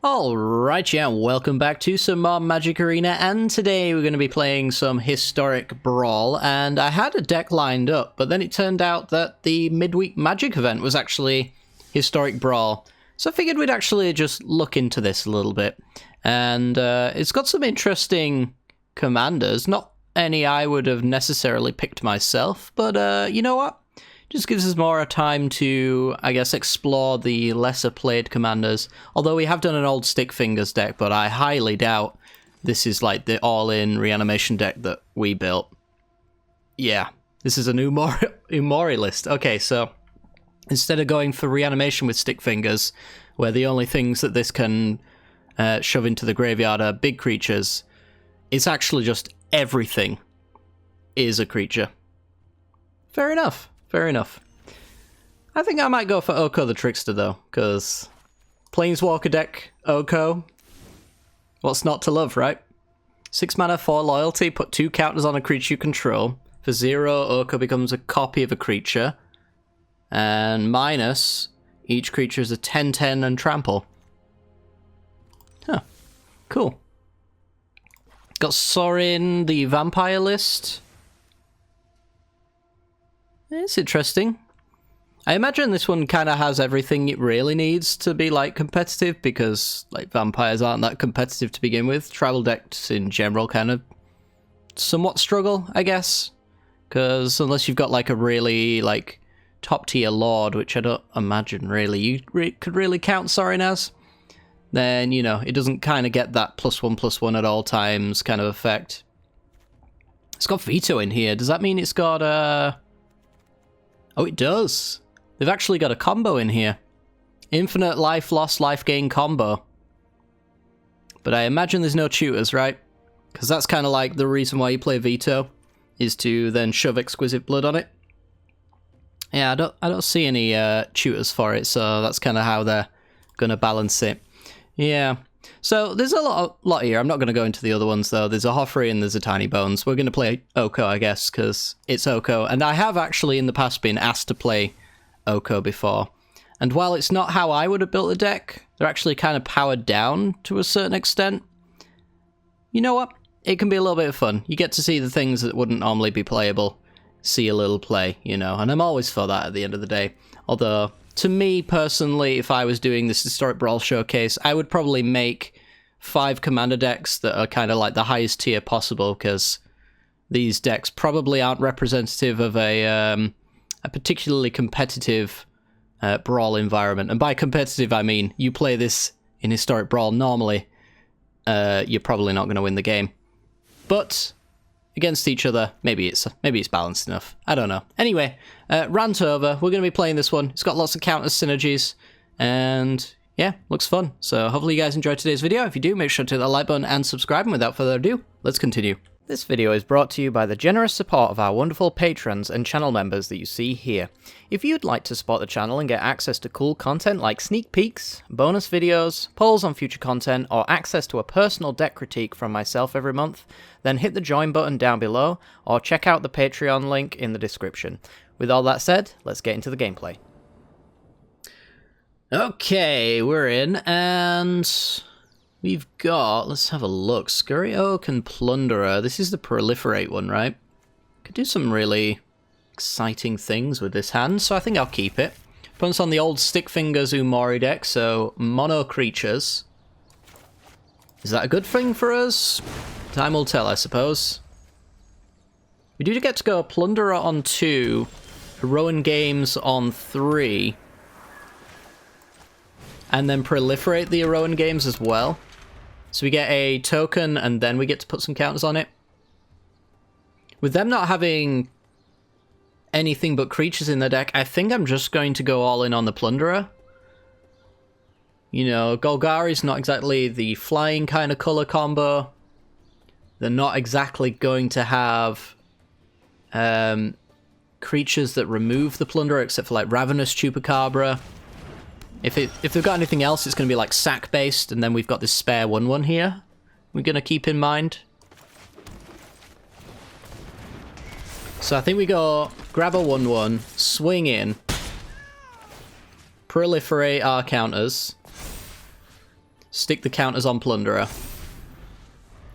Alright, yeah, welcome back to some more Magic Arena, and today we're going to be playing some Historic Brawl, and I had a deck lined up, but then it turned out that the midweek Magic event was actually Historic Brawl, so I figured we'd actually just look into this a little bit, and it's got some interesting commanders, not any I would have necessarily picked myself, but you know what? Just gives us more time to, I guess, explore the lesser played commanders. Although we have done an old Stick Fingers deck, but I highly doubt this is like the all-in reanimation deck that we built. Yeah, this is a new Umori list. Okay, so instead of going for reanimation with Stick Fingers, where the only things that this can shove into the graveyard are big creatures, it's actually just everything is a creature. Fair enough. Fair enough. I think I might go for Oko the Trickster, though, because Planeswalker deck, Oko, what's not to love, right? 6 mana, 4 loyalty, put 2 counters on a creature you control. For 0, Oko becomes a copy of a creature. And minus, each creature is a 10/10 and trample. Huh. Cool. Got Sorin, the vampire list. It's interesting. I imagine this one kind of has everything it really needs to be, like, competitive, because, like, vampires aren't that competitive to begin with. Tribal decks in general kind of somewhat struggle, I guess. Because unless you've got, like, a really, like, top-tier lord, which I don't imagine, really, you could really count Sorin as, then, you know, it doesn't kind of get that +1/+1 at all times kind of effect. It's got Veto in here. Does that mean it's got, Oh, it does. They've actually got a combo in here. Infinite life loss, life gain combo. But I imagine there's no tutors, right? Because that's kind of like the reason why you play Veto, is to then shove Exquisite Blood on it. Yeah, I don't see any tutors for it, so that's kind of how they're going to balance it. Yeah. So there's a lot here. I'm not going to go into the other ones, though. There's a Hoffrey and there's a Tiny Bones. We're going to play Oko, I guess, because it's Oko. And I have actually in the past been asked to play Oko before. And while it's not how I would have built the deck, they're actually kind of powered down to a certain extent. You know what? It can be a little bit of fun. You get to see the things that wouldn't normally be playable. See a little play, you know. And I'm always for that at the end of the day. Although, to me, personally, if I was doing this Historic Brawl showcase, I would probably make 5 commander decks that are kind of like the highest tier possible, because these decks probably aren't representative of a particularly competitive Brawl environment. And by competitive, I mean you play this in Historic Brawl normally, you're probably not going to win the game. But against each other, maybe it's balanced enough. I don't know. Anyway, rant over. We're going to be playing this one. It's got lots of counter synergies, and yeah, looks fun. So hopefully you guys enjoyed today's video. If you do, make sure to hit that like button and subscribe. And without further ado, let's continue. This video is brought to you by the generous support of our wonderful patrons and channel members that you see here. If you'd like to support the channel and get access to cool content like sneak peeks, bonus videos, polls on future content, or access to a personal deck critique from myself every month, then hit the join button down below, or check out the Patreon link in the description. With all that said, let's get into the gameplay. Okay, we're in, and we've got, let's have a look, Scurry Oak and Plunderer. This is the Proliferate one, right? Could do some really exciting things with this hand, so I think I'll keep it. Put us on the old Stick Fingers Umori deck, so mono creatures. Is that a good thing for us? Time will tell, I suppose. We do get to go Plunderer on 2, Heroin Games on 3, and then Proliferate the Heroin Games as well. So we get a token, and then we get to put some counters on it. With them not having anything but creatures in their deck, I think I'm just going to go all in on the Plunderer. You know, Golgari's not exactly the flying kind of color combo. They're not exactly going to have creatures that remove the Plunderer, except for like Ravenous Chupacabra. If they've got anything else, it's going to be like sack-based, and then we've got this spare 1/1 here we're going to keep in mind. So I think we go grab a 1/1, swing in, proliferate our counters, Stick the counters on Plunderer.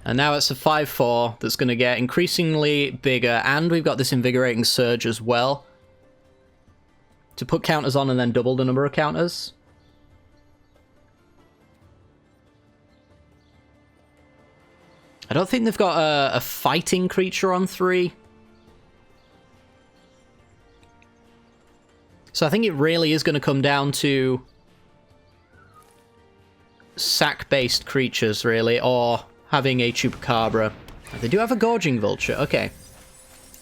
And now it's a 5-4 that's going to get increasingly bigger, and we've got this Invigorating Surge as well. To put counters on and then double the number of counters. I don't think they've got a fighting creature on 3. So I think it really is going to come down to sack-based creatures, really, or having a Chupacabra. They do have a Gorging Vulture, okay.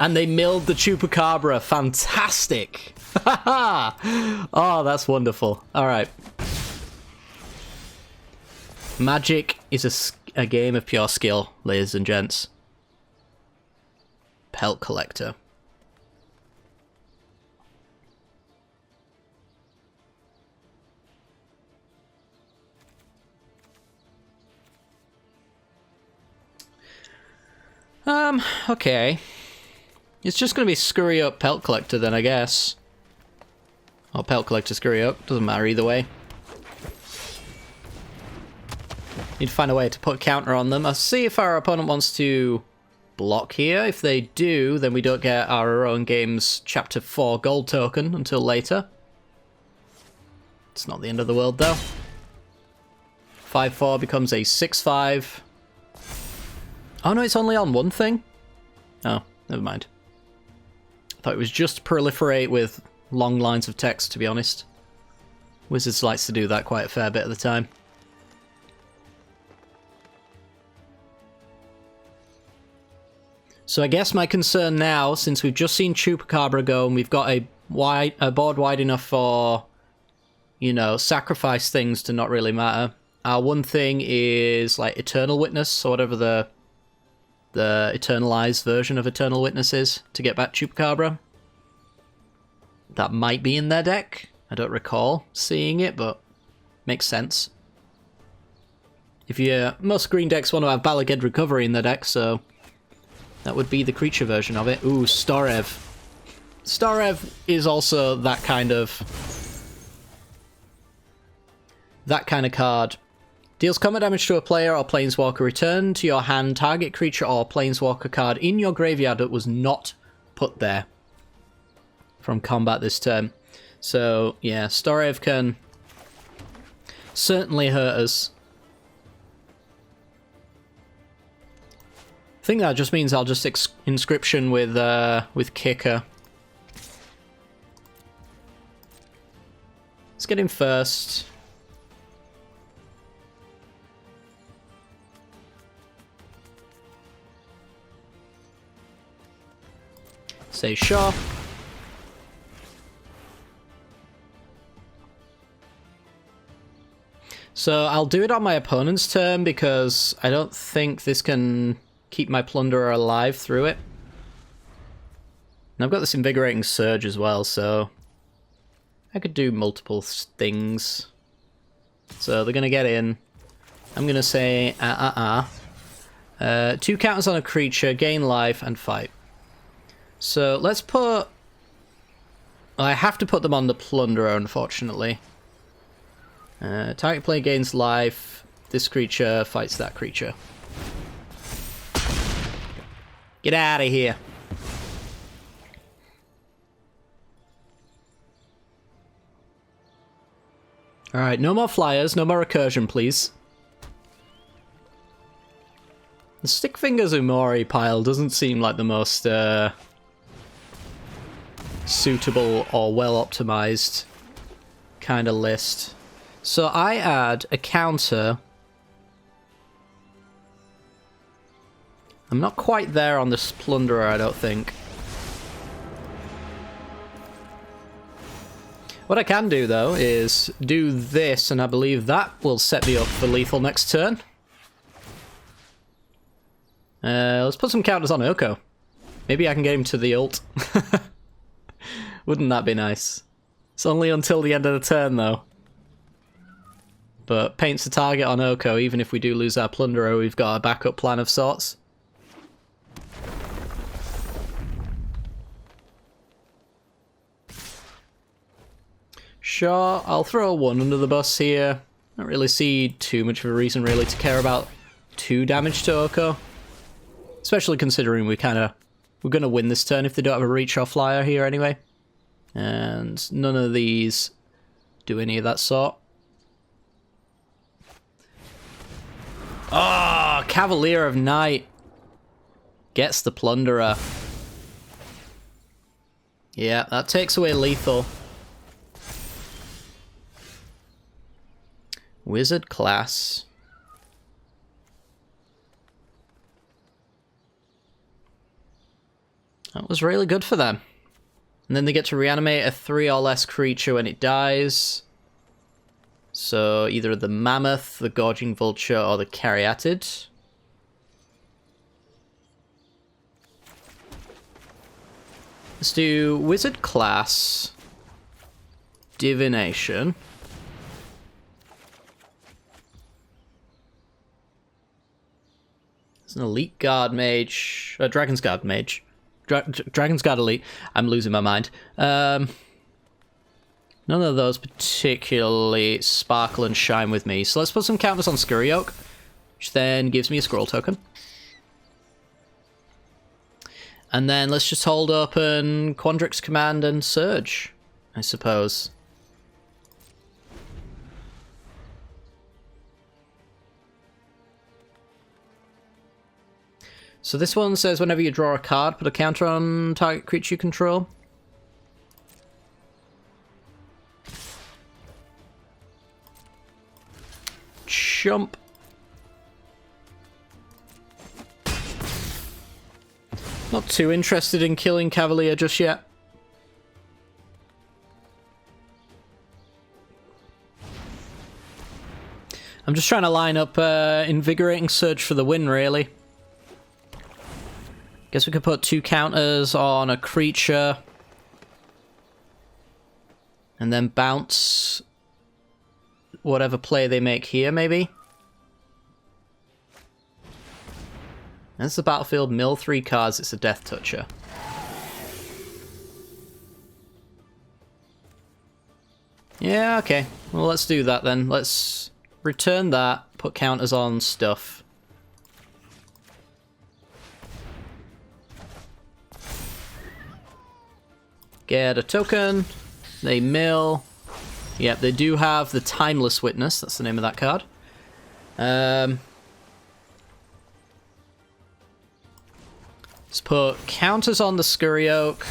And they milled the Chupacabra, fantastic! Oh, that's wonderful. Alright. Magic is a game of pure skill, ladies and gents. Pelt Collector. Okay. It's just going to be Scurry Up Pelt Collector then, I guess. Or Pelt Collector Scurry Up, doesn't matter either way. Need to find a way to put a counter on them. I'll see if our opponent wants to block here. If they do, then we don't get our own game's Chapter 4 gold token until later. It's not the end of the world, though. 5-4 becomes a 6-5. Oh no, it's only on one thing? Oh, never mind. I thought it was just proliferate with long lines of text, to be honest. Wizards likes to do that quite a fair bit of the time. So I guess my concern now, since we've just seen Chupacabra go and we've got a board wide enough for, you know, sacrifice things to not really matter. Our one thing is like Eternal Witness, or whatever the eternalized version of Eternal Witness is, to get back Chupacabra. That might be in their deck. I don't recall seeing it, but makes sense. If most green decks want to have Balaged Recovery in their deck, so that would be the creature version of it. Ooh, Starev. Starev is also that kind of card. Deals combat damage to a player or planeswalker. Return to your hand target creature or planeswalker card in your graveyard that was not put there from combat this turn. So, yeah, Starev can certainly hurt us. I think that just means I'll just Inscription with Kicker. Let's get him first. Say sure. So I'll do it on my opponent's turn because I don't think this can keep my Plunderer alive through it. And I've got this Invigorating Surge as well, so I could do multiple things. So they're going to get in. I'm going to say 2 counters on a creature, gain life, and fight. So let's put... I have to put them on the Plunderer, unfortunately. Target player gains life. This creature fights that creature. Get out of here. Alright, no more flyers, no more recursion, please. The Stickfingers Umori pile doesn't seem like the most suitable or well-optimized kind of list. So I add a counter. I'm not quite there on this Plunderer, I don't think. What I can do, though, is do this, and I believe that will set me up for lethal next turn. Let's put some counters on Oko. Maybe I can get him to the ult. Wouldn't that be nice? It's only until the end of the turn, though. But paints the target on Oko. Even if we do lose our Plunderer, we've got a backup plan of sorts. Sure, I'll throw one under the bus here. Don't really see too much of a reason really to care about 2 damage to Oko. Especially considering we're going to win this turn if they don't have a reach or flyer here anyway. And none of these do any of that sort. Oh, Cavalier of Night gets the Plunderer. Yeah, that takes away lethal. Wizard class. That was really good for them. And then they get to reanimate a 3 or less creature when it dies. So either the Mammoth, the Gorging Vulture, or the Caryatid. Let's do Wizard class. Divination. It's an Elite Guard Mage. Dragon's Guard Mage. Dragon's Guard Elite. I'm losing my mind. None of those particularly sparkle and shine with me. So let's put some counters on Scurry Oak, which then gives me a scroll token. And then let's just hold open Quandrix Command and Surge, I suppose. So this one says whenever you draw a card, put a counter on target creature you control. Jump. Not too interested in killing Cavalier just yet. I'm just trying to line up Invigorating Surge for the win, really. Guess we could put 2 counters on a creature. And then bounce whatever play they make here, maybe. That's the battlefield. Mill 3 cards. It's a Death Toucher. Yeah, okay. Well, let's do that then. Let's return that. Put counters on stuff. Get a token. They mill. Yep, they do have the Timeless Witness. That's the name of that card. Let's put counters on the Scurry Oak.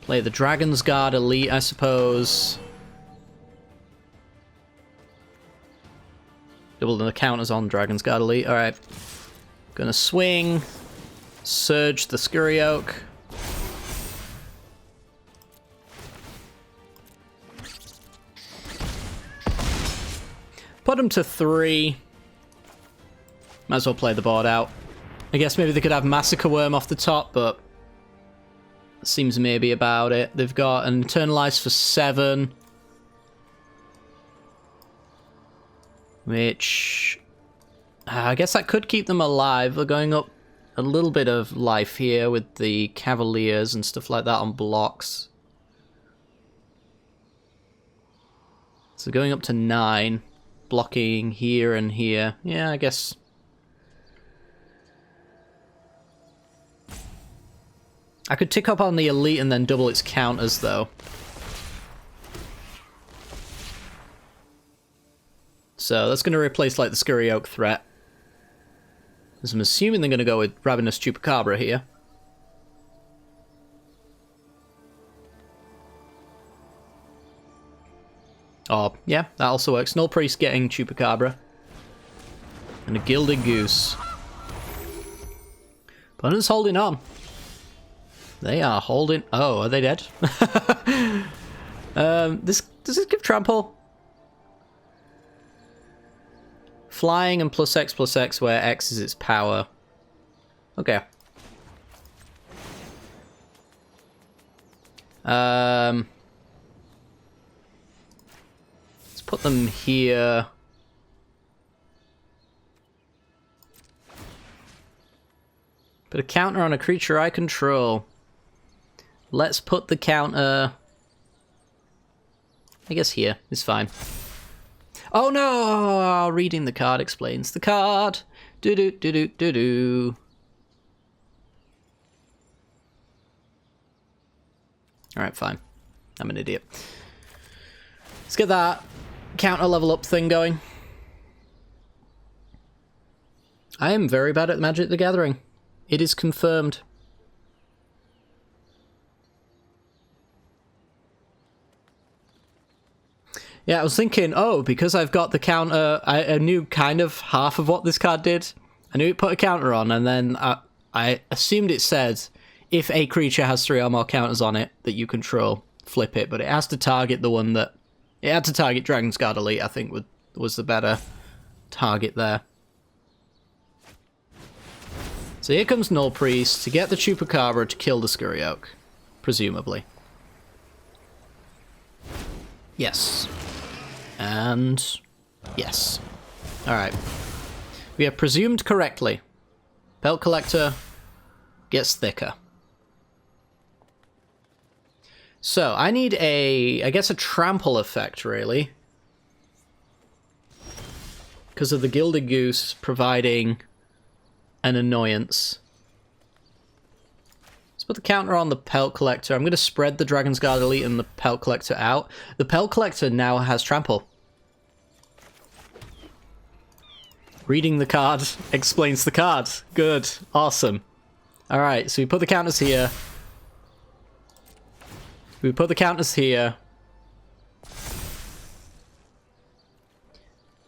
Play the Dragon's Guard Elite, I suppose. Double the counters on Dragon's Guard Elite. Alright. Gonna swing. Surge the Scurry Oak. Put them to 3. Might as well play the board out. I guess maybe they could have Massacre Worm off the top, but that seems maybe about it. They've got an Eternalize for 7. Which I guess that could keep them alive. They're going up a little bit of life here with the Cavaliers and stuff like that on blocks. So going up to 9. Blocking here and here. Yeah, I guess. I could tick up on the Elite and then double its counters, though. So that's going to replace, like, the Scurry Oak threat. As I'm assuming they're going to go with Ravenous Chupacabra here. Oh, yeah, that also works. Null Priest getting Chupacabra. And a Gilded Goose. Opponent's holding on. They are holding... Oh, are they dead? Does this give trample? Flying and +X where X is its power. Okay. Let's put them here. Put a counter on a creature I control. Let's put the counter I guess here is fine. Oh no! Reading the card explains the card. Do-do-do-do-do-do. Alright, fine. I'm an idiot. Let's get that counter level up thing going. I am very bad at Magic the Gathering. It is confirmed. Yeah, I was thinking, oh, because I've got the counter, I knew kind of half of what this card did. I knew it put a counter on, and then I assumed it said, if a creature has 3 or more counters on it that you control, flip it. But it has to target the one that... It had to target Dragon's Guard Elite, I think, was the better target there. So here comes Null Priest to get the Chupacabra to kill the Scurry Oak, presumably. Yes. And yes. Alright. We have presumed correctly. Pelt Collector gets thicker. So, I need I guess a trample effect, really. Because of the Gilded Goose providing an annoyance. Let's put the counter on the Pelt Collector. I'm going to spread the Dragon's Guard Elite and the Pelt Collector out. The Pelt Collector now has trample. Reading the card explains the card. Good. Awesome. Alright, so we put the counters here. We put the counters here.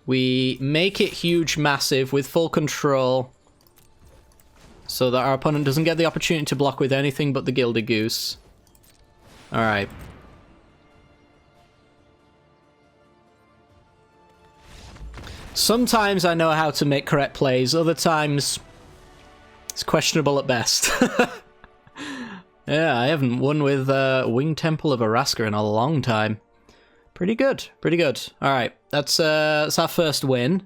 We make it huge, massive, with full control. So that our opponent doesn't get the opportunity to block with anything but the Gilded Goose. Alright. Sometimes I know how to make correct plays, other times it's questionable at best. Yeah, I haven't won with Winged Temple of Araska in a long time. Pretty good, pretty good. Alright, that's our first win.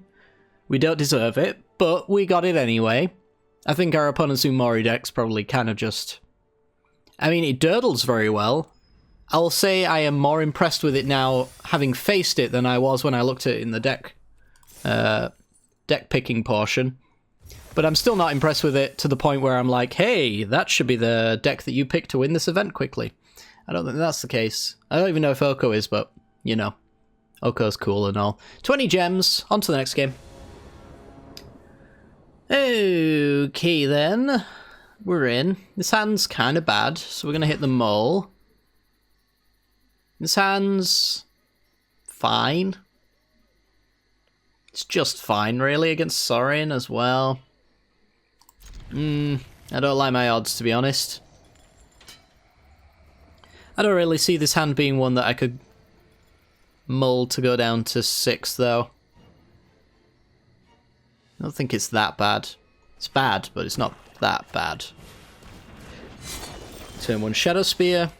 We don't deserve it, but we got it anyway. I think our opponent's Umori deck's probably kind of just... I mean, it durdles very well. I'll say I am more impressed with it now, having faced it, than I was when I looked at it in the deck picking portion. But I'm still not impressed with it to the point where I'm like, hey, that should be the deck that you pick to win this event quickly. I don't think that's the case. I don't even know if Oko is, but, you know. Oko's cool and all. 20 gems, on to the next game. Okay, then. We're in. This hand's kind of bad, so we're going to hit the mole. This hand's fine. It's just fine, really, against Sorin as well. I don't like my odds, to be honest. I don't really see this hand being one that I could mold to go down to 6, though. I don't think it's that bad. It's bad, but it's not that bad. Turn 1 Shadow Spear.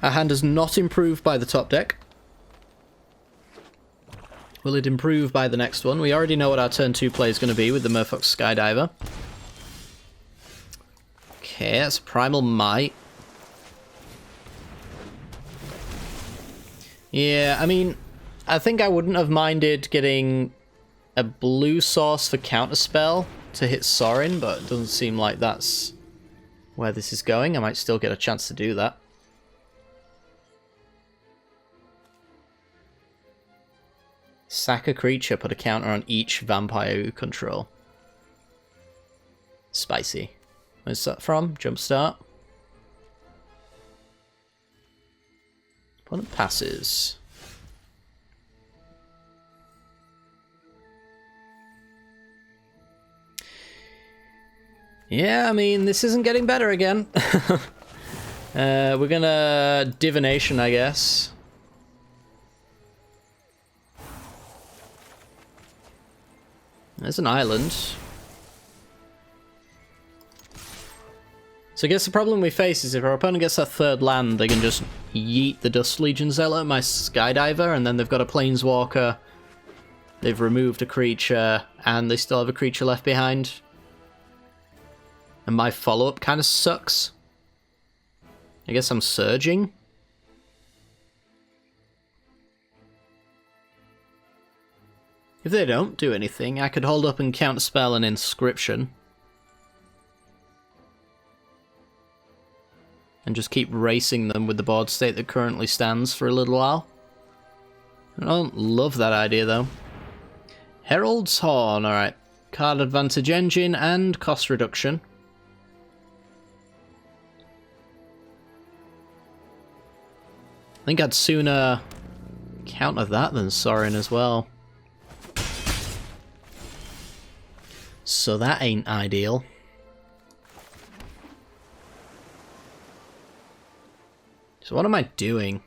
Our hand does not improve by the top deck. Will it improve by the next one? We already know what our turn 2 play is going to be with the Merfolk Skydiver. Okay, that's Primal Might. Yeah, I mean, I think I wouldn't have minded getting a blue source for Counterspell to hit Sorin, but it doesn't seem like that's where this is going. I might still get a chance to do that. Sack a creature, put a counter on each vampire you control. Spicy. Where's that from? Jumpstart. Opponent passes. Yeah, I mean, this isn't getting better again. We're gonna Divination, I guess. There's an island. So I guess the problem we face is if our opponent gets that third land, they can just yeet the Dust Legion Zealot, my Skydiver, and then they've got a Planeswalker, they've removed a creature, and they still have a creature left behind. And my follow-up kind of sucks. I guess I'm Surging. If they don't do anything, I could hold up and counterspell an inscription. And just keep racing them with the board state that currently stands for a little while. I don't love that idea though. Herald's Horn, alright. Card advantage engine and cost reduction. I think I'd sooner counter that than Sorin as well. So that ain't ideal. So what am I doing?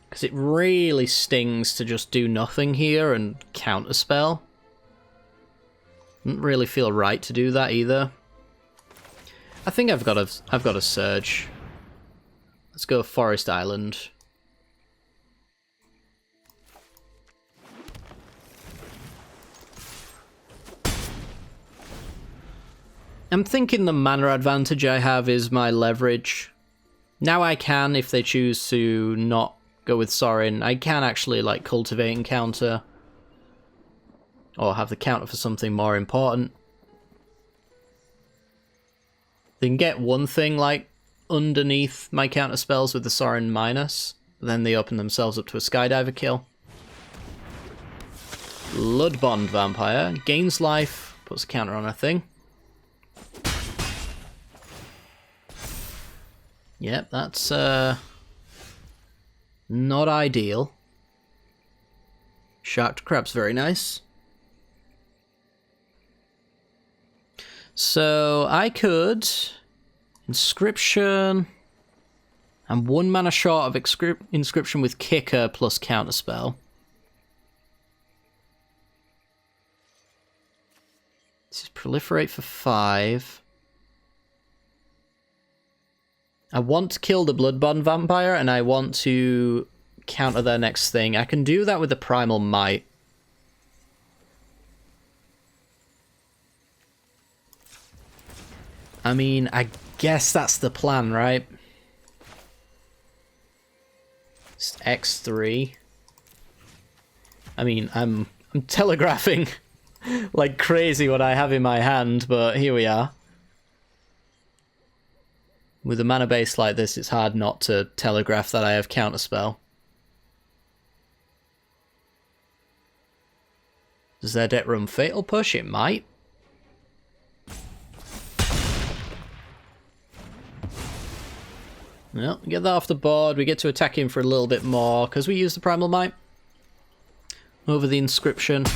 Because it really stings to just do nothing here and counterspell. Doesn't really feel right to do that either. I think I've got a Surge. Let's go Forest Island. I'm thinking the mana advantage I have is my leverage. Now I can, if they choose to not go with Sorin, I can actually like cultivate and counter. Or have the counter for something more important. They can get one thing like underneath my counter spells with the Sorin minus, then they open themselves up to a Skydiver kill. Bloodbond Vampire gains life, puts a counter on a thing. Yep, that's not ideal. Shark Crab's very nice. So I could Inscription. I'm 1 mana short of Inscription with Kicker plus Counterspell. This is Proliferate for 5. I want to kill the Bloodbond Vampire, and I want to counter their next thing. I can do that with the Primal Might. I mean, I guess that's the plan, right? It's X3. I mean, I'm telegraphing like crazy what I have in my hand, but here we are. With a mana base like this, it's hard not to telegraph that I have Counterspell. Does their deck run Fatal Push? It might. Well, we get that off the board. We get to attack him for a little bit more, because we use the Primal Might over the Inscription.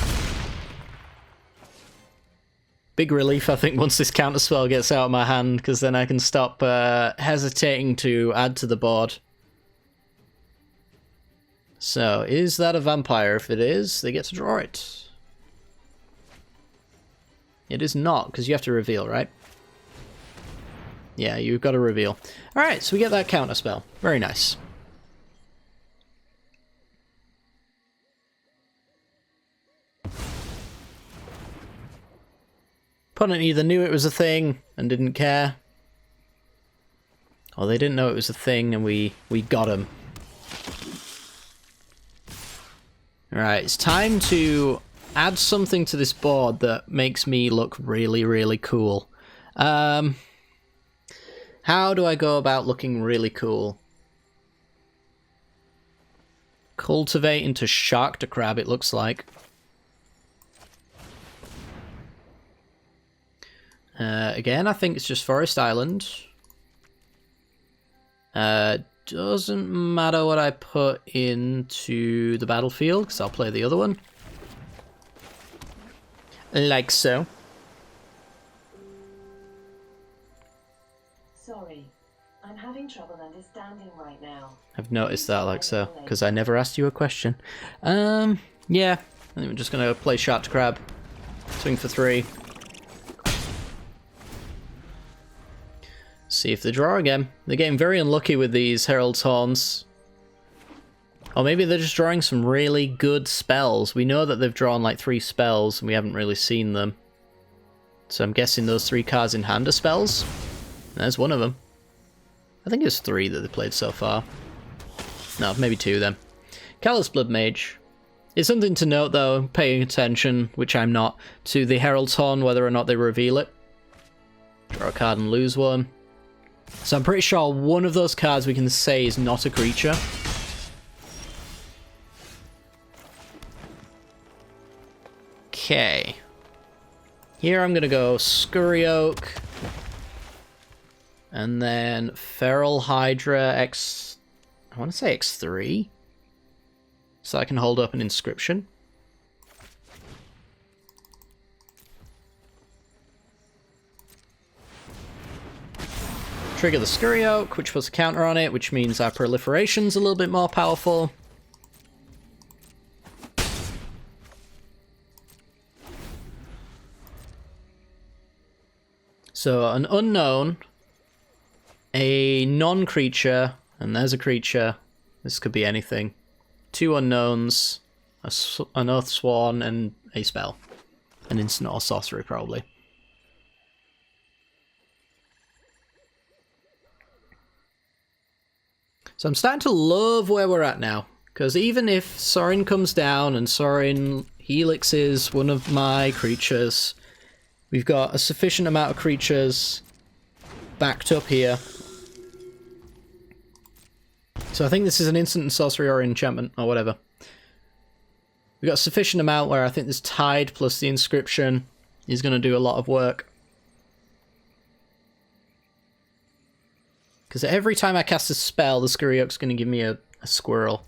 Big relief, I think, once this Counterspell gets out of my hand, because then I can stop hesitating to add to the board. So, is that a vampire? If it is, they get to draw it. It is not, because you have to reveal, right? Yeah, you've got to reveal. Alright, so we get that Counterspell. Very nice. Opponent either knew it was a thing and didn't care, or they didn't know it was a thing and we got him. Alright, it's time to add something to this board that makes me look really, really cool. How do I go about looking really cool? Cultivate into Shark to Crab, it looks like. Again, I think it's just Forest Island. Doesn't matter what I put into the battlefield, because I'll play the other one. Like so. Sorry, I'm having trouble understanding right now. I've noticed that, like so, because I never asked you a question. Yeah, I think we're just going to play Shark to Crab. Swing for 3. See if they draw again. They're getting very unlucky with these Herald's Horns. Or maybe they're just drawing some really good spells. We know that they've drawn like 3 spells and we haven't really seen them. So I'm guessing those 3 cards in hand are spells. There's one of them. I think it's 3 that they played so far. No, maybe 2 then. Callous Blood Mage. It's something to note, though, paying attention, which I'm not, to the Herald's Horn, whether or not they reveal it. Draw a card and lose one. So I'm pretty sure one of those cards we can say is not a creature. Okay. Here I'm going to go Scurry Oak. And then Feral Hydra X... I want to say X3. So I can hold up an inscription. Trigger the Scurry Oak, which puts a counter on it, which means our proliferation's a little bit more powerful. So an unknown, a non-creature, and there's a creature. This could be anything. 2 unknowns, an Oathsworn, and a spell. An instant or sorcery, probably. So I'm starting to love where we're at now. Because even if Sorin comes down and Sorin helixes one of my creatures, we've got a sufficient amount of creatures backed up here. So I think this is an instant and sorcery or enchantment or whatever. We've got a sufficient amount where I think this Tide plus the inscription is going to do a lot of work. Because every time I cast a spell, the Scurry Oak's going to give me a squirrel.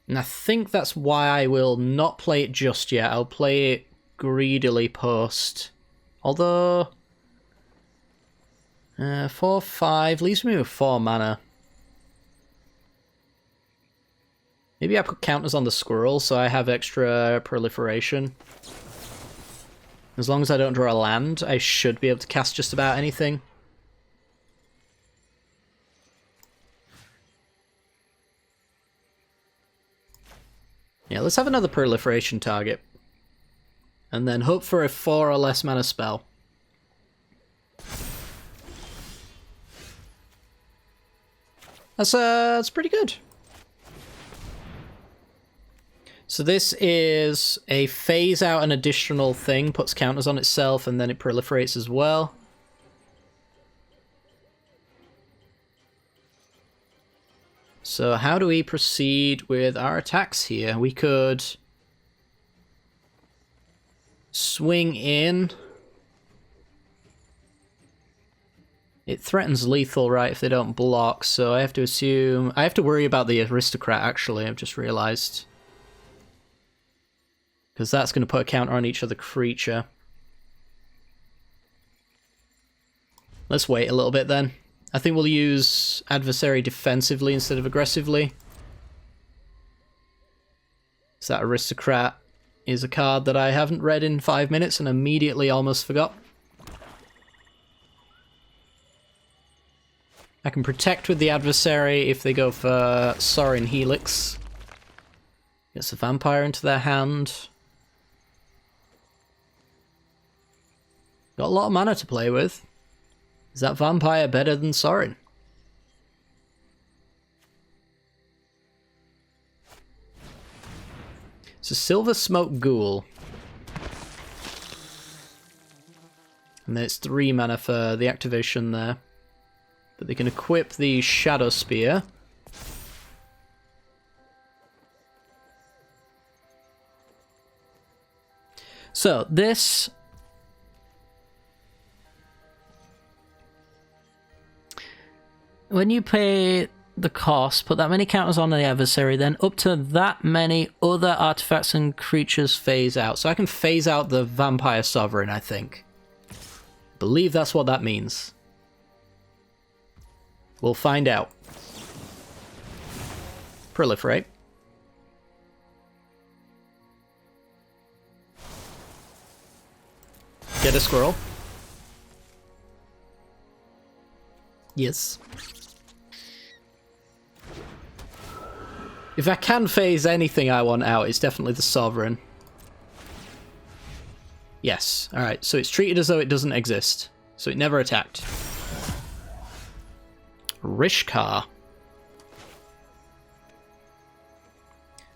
And I think that's why I will not play it just yet. I'll play it greedily post. Although... 4-5 leaves me with 4 mana. Maybe I put counters on the squirrel so I have extra proliferation. As long as I don't draw a land, I should be able to cast just about anything. Yeah, let's have another proliferation target. And then hope for a 4 or less mana spell. That's pretty good. So this is a phase out an additional thing, puts counters on itself, and then it proliferates as well. So how do we proceed with our attacks here? We could swing in. It threatens lethal, right, if they don't block, so I have to assume... I have to worry about the aristocrat, actually, I've just realised. Because that's going to put a counter on each other creature. Let's wait a little bit then. I think we'll use adversary defensively instead of aggressively. So that aristocrat is a card that I haven't read in 5 minutes and immediately almost forgot. I can protect with the adversary if they go for Sorin Helix. Gets a vampire into their hand. Got a lot of mana to play with. Is that vampire better than Sorin? It's a Silver Smoke Ghoul. And then it's 3 mana for the activation there. But they can equip the Shadow Spear. So, this... when you pay the cost, put that many counters on the adversary, then up to that many other artifacts and creatures phase out. So I can phase out the Vampire Sovereign, I think. Believe that's what that means. We'll find out. Proliferate. Get a squirrel. Yes. If I can phase anything I want out, it's definitely the Sovereign. Yes. Alright, so it's treated as though it doesn't exist. So it never attacked. Rishkar.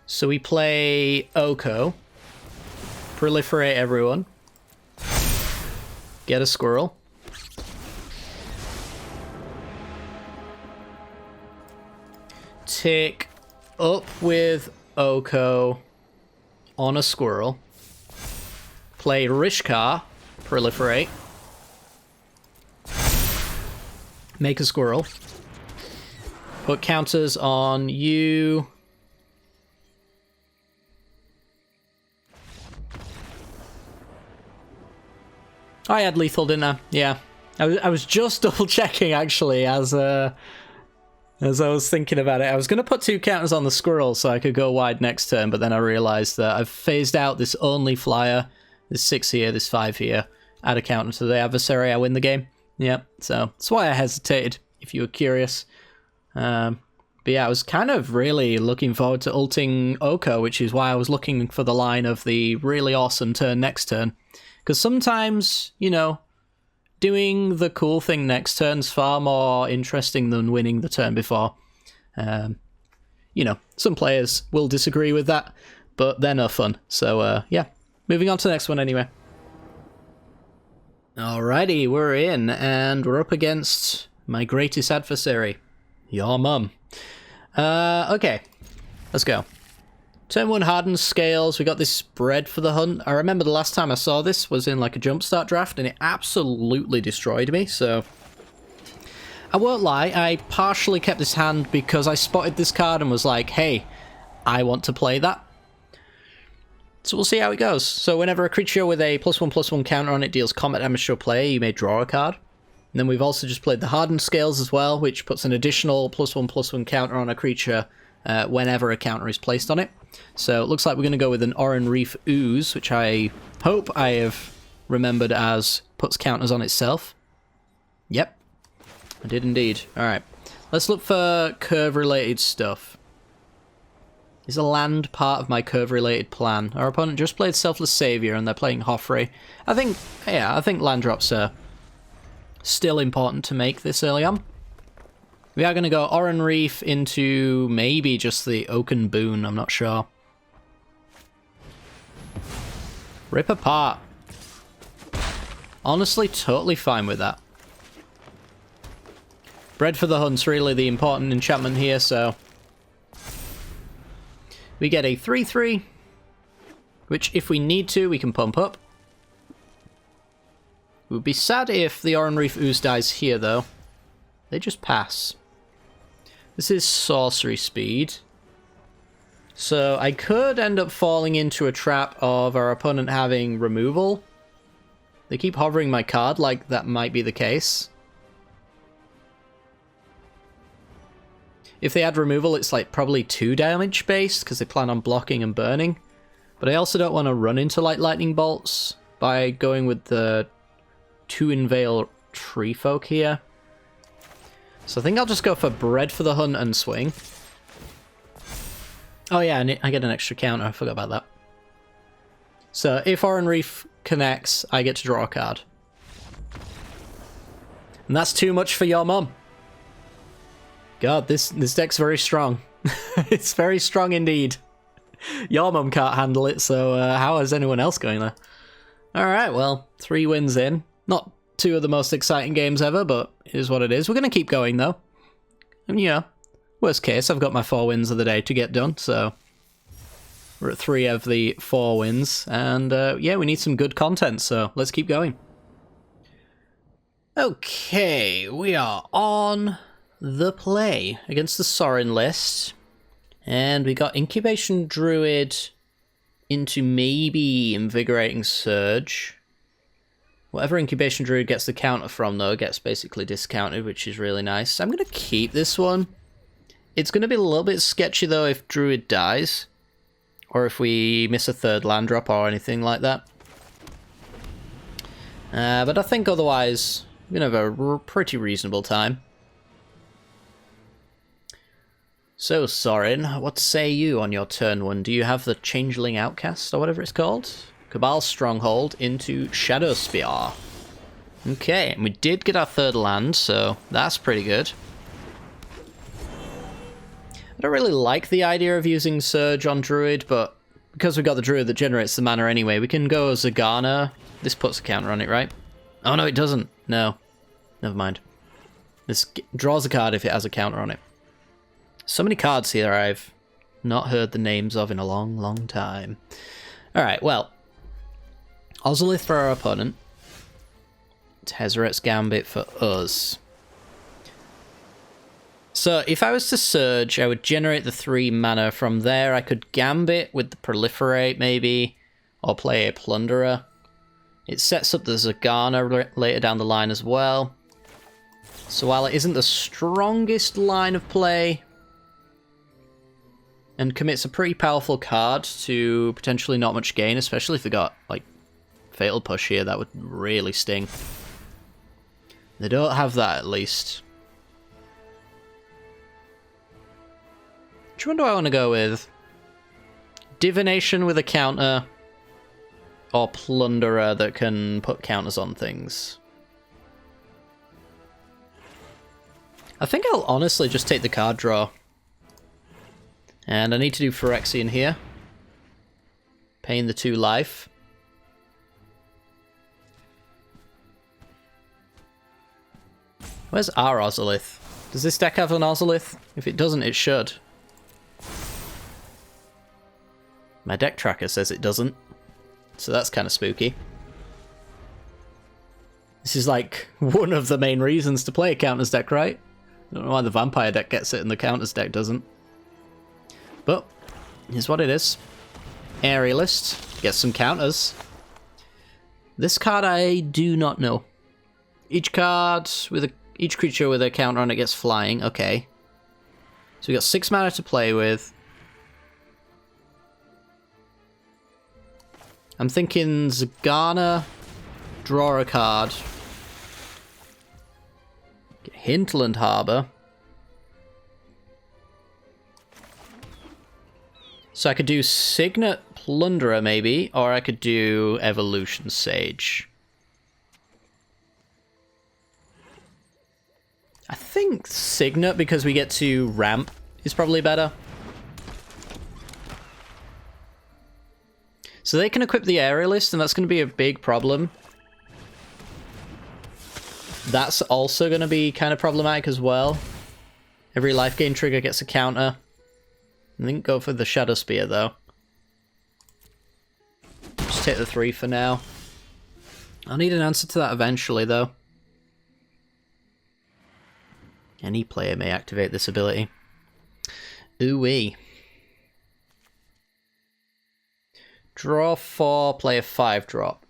So we play Oko. Proliferate everyone. Get a squirrel. Tick up with Oko on a squirrel. Play Rishkar. Proliferate. Make a squirrel. Put counters on you. I had lethal, didn't I? Yeah. I was just double checking actually as I was thinking about it. I was going to put 2 counters on the squirrel so I could go wide next turn, but then I realised that I've phased out this only flyer. There's 6 here, there's 5 here. Add a counter to the adversary, I win the game. Yep, so that's why I hesitated, if you were curious. But yeah, I was kind of really looking forward to ulting Oko, which is why I was looking for the line of the really awesome turn next turn. Because sometimes, you know, doing the cool thing next turn's far more interesting than winning the turn before. You know, some players will disagree with that, but they're no fun. So, yeah, moving on to the next one anyway. Alrighty, we're in, and we're up against my greatest adversary, your mum. Okay, let's go. Turn 1 hardened scales, we got this spread for the hunt. I remember the last time I saw this was in like a jumpstart draft, and it absolutely destroyed me, so... I won't lie, I partially kept this hand because I spotted this card and was like, hey, I want to play that. So we'll see how it goes. So whenever a creature with a +1/+1 counter on it deals combat damage to a player, you may draw a card. And then we've also just played the hardened scales as well, which puts an additional +1/+1 counter on a creature whenever a counter is placed on it. So it looks like we're going to go with an Oran Reef Ooze, which I hope I have remembered as puts counters on itself. Yep, I did indeed. Alright, let's look for curve-related stuff. Is a land part of my curve-related plan? Our opponent just played Selfless Savior and they're playing Hoffrey. I think land drops are still important to make this early on. We are going to go Oran Reef into maybe just the Oaken Boon, I'm not sure. Rip Apart. Honestly, totally fine with that. Bread for the Hunt's really the important enchantment here, so... We get a 3/3, which if we need to, we can pump up. It would be sad if the Oran Reef Ooze dies here, though. They just pass. This is sorcery speed. So I could end up falling into a trap of our opponent having removal. They keep hovering my card like that might be the case. If they add removal, it's like probably 2 damage based because they plan on blocking and burning. But I also don't want to run into like lightning bolts by going with the 2 Inveil Tree Folk here. So I think I'll just go for Bread for the Hunt and swing. Oh yeah, I get an extra counter, I forgot about that. So if Oran Reef connects, I get to draw a card. And that's too much for your mum. God, this deck's very strong. It's very strong indeed. Your mum can't handle it, so how is anyone else going there? Alright, well, 3 wins in. Not 2 of the most exciting games ever, but it is what it is. We're going to keep going, though. And, you know, worst case, I've got my 4 wins of the day to get done, so... We're at 3 of the 4 wins, and, yeah, we need some good content, so let's keep going. Okay, we are on... the play against the Sorin list, and we got Incubation Druid into maybe Invigorating Surge. Whatever Incubation Druid gets the counter from, though, gets basically discounted, which is really nice. I'm going to keep this one. It's going to be a little bit sketchy, though, if Druid dies, or if we miss a 3rd land drop or anything like that. But I think otherwise, we're going to have a pretty reasonable time. So, Sorin, what say you on your turn 1? Do you have the Changeling Outcast, or whatever it's called? Cabal Stronghold into Shadow Spear. Okay, and we did get our third land, so that's pretty good. I don't really like the idea of using Surge on Druid, but because we've got the Druid that generates the mana anyway, we can go Zagana. This puts a counter on it, right? Oh no, it doesn't. No. Never mind. This draws a card if it has a counter on it. So many cards here I've not heard the names of in a long, long time. Alright, well. Ozolith for our opponent. Tezzeret's Gambit for us. So if I was to Surge, I would generate the 3 mana. From there I could Gambit with the Proliferate maybe, or play a Plunderer. It sets up the Zagana later down the line as well. So while it isn't the strongest line of play, and commits a pretty powerful card to potentially not much gain, especially if they got, like, Fatal Push here, that would really sting. They don't have that, at least. Which one do I want to go with? Divination with a counter, or Plunderer that can put counters on things? I think I'll honestly just take the card draw. And I need to do Phyrexian here. Paying the 2 life. Where's our Ozolith? Does this deck have an Ozolith? If it doesn't, it should. My deck tracker says it doesn't. So that's kind of spooky. This is like one of the main reasons to play a counters deck, right? I don't know why the vampire deck gets it and the counters deck doesn't. But here's what it is. Aerialist gets some counters. This card I do not know. Each creature with a counter on it gets flying. Okay. So we got 6 mana to play with. I'm thinking Zagana, draw a card. Get Hinterland Harbor. So I could do Signet Plunderer maybe, or I could do Evolution Sage. I think Signet, because we get to ramp, is probably better. So they can equip the Aerialist, and that's going to be a big problem. That's also going to be kind of problematic as well. Every life gain trigger gets a counter. I think go for the Shadow Spear, though. Just take the 3 for now. I'll need an answer to that eventually, though. Any player may activate this ability. Ooh-wee. Draw 4, play a 5-drop.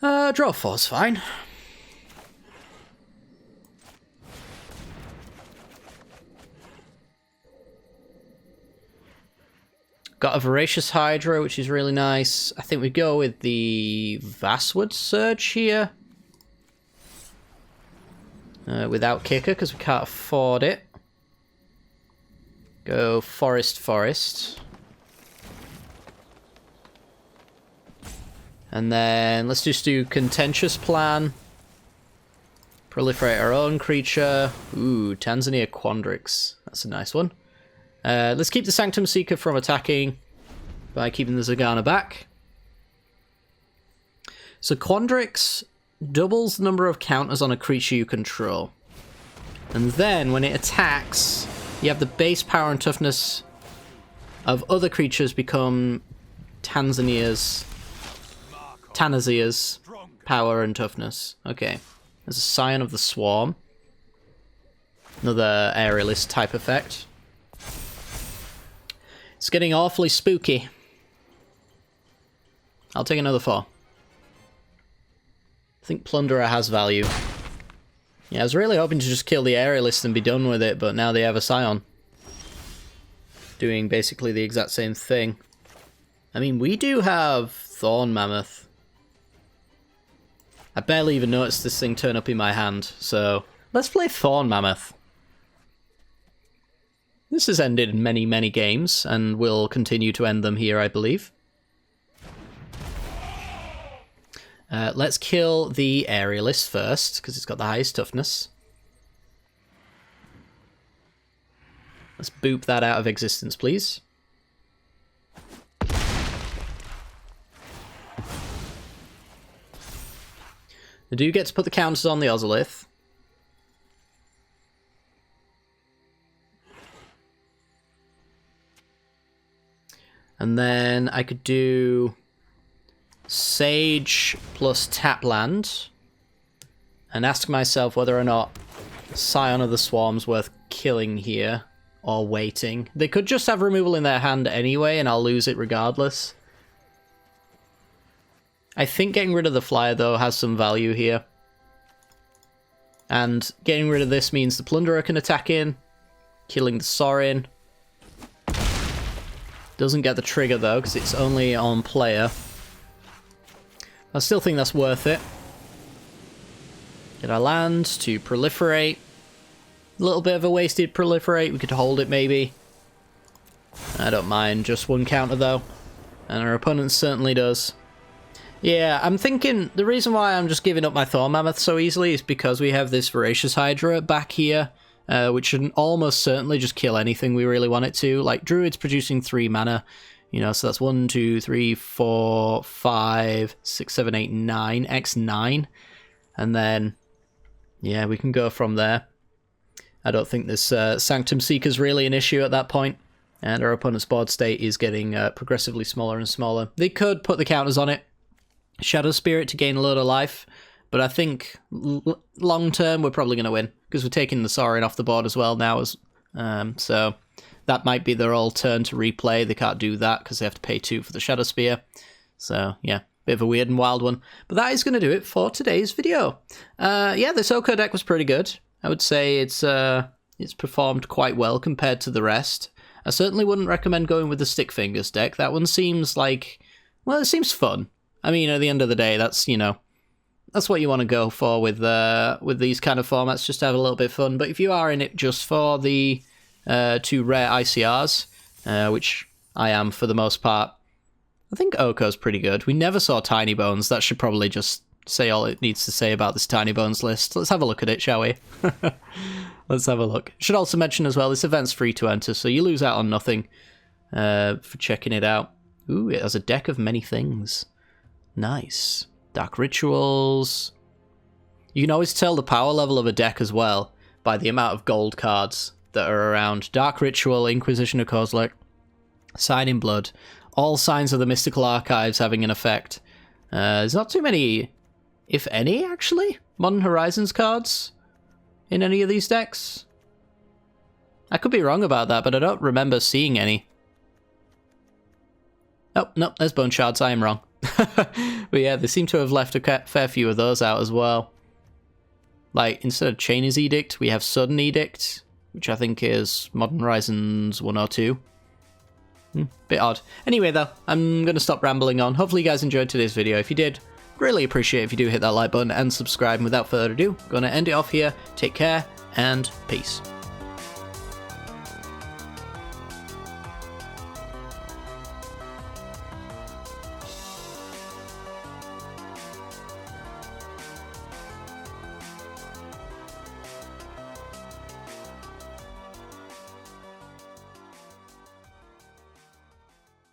Draw 4's fine. Got a Voracious Hydra, which is really nice. I think we go with the Vastwood Surge here. Without Kicker, because we can't afford it. Go Forest. And then let's just do Contentious Plan. Proliferate our own creature. Ooh, Tanzania Quandrix. That's a nice one. Let's keep the Sanctum Seeker from attacking by keeping the Zagana back. So Quandrix doubles the number of counters on a creature you control. And then when it attacks, you have the base power and toughness of other creatures become Tanazia's power and toughness. Okay. There's a Scion of the Swarm. Another Aerialist type effect. It's getting awfully spooky. I'll take another 4. I think Plunderer has value. Yeah, I was really hoping to just kill the Aerialist and be done with it, but now they have a Scion. Doing basically the exact same thing. I mean, we do have Thorn Mammoth. I barely even noticed this thing turn up in my hand, so let's play Thorn Mammoth. This has ended many, many games, and will continue to end them here, I believe. Let's kill the aerialist first, because it's got the highest toughness. Let's boop that out of existence, please. I do get to put the counters on the Ozolith. And then I could do Sage plus tap land and ask myself whether or not Scion of the Swarm's worth killing here or waiting. They could just have removal in their hand anyway and I'll lose it regardless. I think getting rid of the flyer though has some value here. And getting rid of this means the Plunderer can attack in, killing the Sorin. Doesn't get the trigger though, because it's only on player. I still think that's worth it. Get our land to proliferate. A little bit of a wasted proliferate. We could hold it maybe. I don't mind. Just one counter though. And our opponent certainly does. Yeah, I'm thinking the reason why I'm just giving up my Thorn Mammoth so easily is because we have this Voracious Hydra back here. Which should almost certainly just kill anything we really want it to. Like, Druid's producing 3 mana, you know, so that's 1, 2, 3, 4, 5, 6, 7, 8, 9, x9. And then, yeah, we can go from there. I don't think this Sanctum Seeker's really an issue at that point. And our opponent's board state is getting progressively smaller and smaller. They could put the counters on it. Shadow Spirit to gain a load of life. But I think long term we're probably going to win because we're taking the Sorin off the board as well now. So that might be their all turn to replay. They can't do that because they have to pay 2 for the Shadow Spear. So yeah, bit of a weird and wild one. But that is going to do it for today's video. Yeah, this Oko deck was pretty good. I would say it's performed quite well compared to the rest. I certainly wouldn't recommend going with the Stick Fingers deck. That one seems like, well, it seems fun. I mean, at the end of the day, that's, you know, that's what you want to go for with these kind of formats, just to have a little bit of fun. But if you are in it just for the 2 rare ICRs, which I am for the most part, I think Oko's pretty good. We never saw Tiny Bones. That should probably just say all it needs to say about this Tiny Bones list. Let's have a look at it, shall we? Let's have a look. Should also mention as well, this event's free to enter, so you lose out on nothing for checking it out. Ooh, it has a deck of many things. Nice. Dark Rituals. You can always tell the power level of a deck as well by the amount of gold cards that are around. Dark Ritual, Inquisition of Kozilek, Sign in Blood, all signs of the Mystical Archives having an effect. There's not too many, if any, actually, Modern Horizons cards in any of these decks. I could be wrong about that, but I don't remember seeing any. Oh, no, there's Bone Shards, I am wrong. But yeah, they seem to have left a fair few of those out as well. Like, instead of Chainer's Edict, we have Sudden Edict, which I think is Modern Horizons 1 or 2. Bit odd. Anyway, though, I'm going to stop rambling on. Hopefully you guys enjoyed today's video. If you did, really appreciate it if you do hit that like button and subscribe. And without further ado, going to end it off here. Take care, and peace.